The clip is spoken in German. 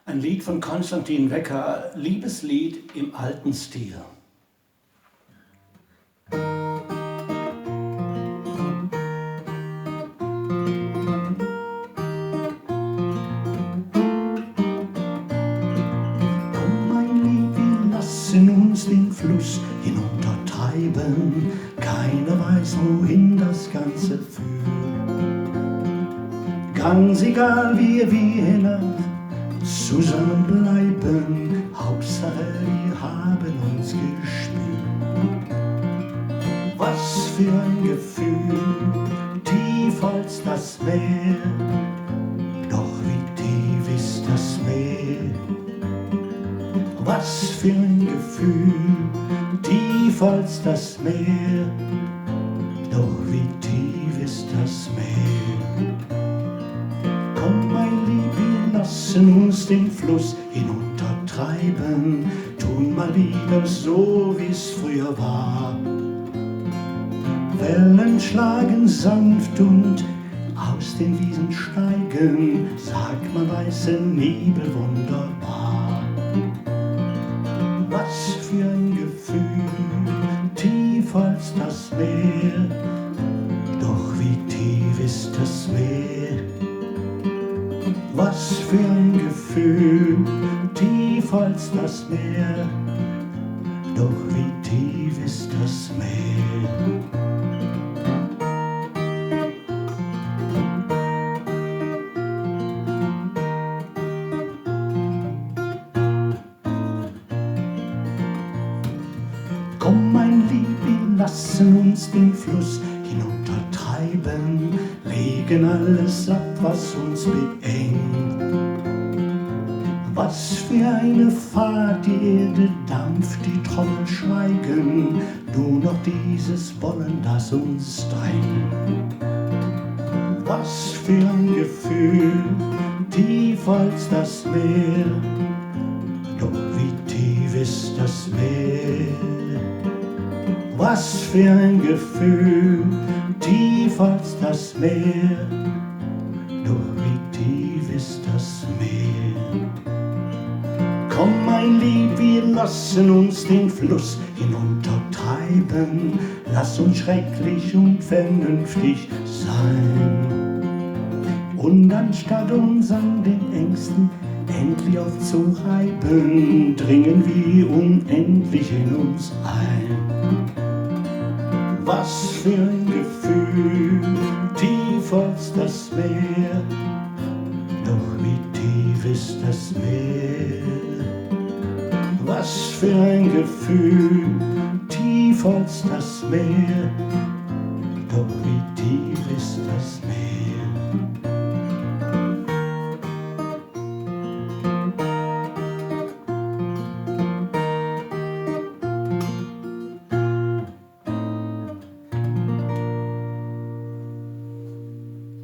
Ein Lied von Konstantin Wecker, Liebeslied im alten Stil. Komm, mein Lieb, wir lassen uns den Fluss hinuntertreiben. Keiner weiß, wohin das Ganze führt. Ganz egal, wie wir nach zusammenbleiben, Hauptsache wir haben uns gespürt. Was für ein Gefühl, tief als das Meer, doch wie tief ist das Meer. Was für ein Gefühl, tief als das Meer, doch wie tief ist das Meer. Komm, mein Lieb, wir lassen uns den Fluss hinuntertreiben, tun mal wieder so, wie's früher war. Wellen schlagen sanft und aus den Wiesen steigen, sagt man, weiße Nebel wunderbar. Was für ein Gefühl, tief als das Meer, doch wie tief ist das Meer. Was für ein Gefühl, tief als das Meer, doch wie tief ist das Meer. Komm, mein Lieb, wir lassen uns den Fluss hinuntertreiben, legen alles ab, was uns beengt. Was für eine Fahrt, die Erde dampft, die Trommel schweigen, nur noch dieses Wollen, das uns drängt. Was für ein Gefühl, tief als das Meer, doch wie tief ist das Meer. Was für ein Gefühl, tief als das Meer, doch wie tief ist das Meer. Komm, mein Lieb, wir lassen uns den Fluss hinuntertreiben, lass uns schrecklich und vernünftig sein. Und anstatt uns an den Ängsten endlich aufzureiben, dringen wir unendlich in uns ein. Was für ein Gefühl, tief als das Meer, doch wie tief ist das Meer. Was für ein Gefühl, tief als das Meer, doch wie tief ist das Meer.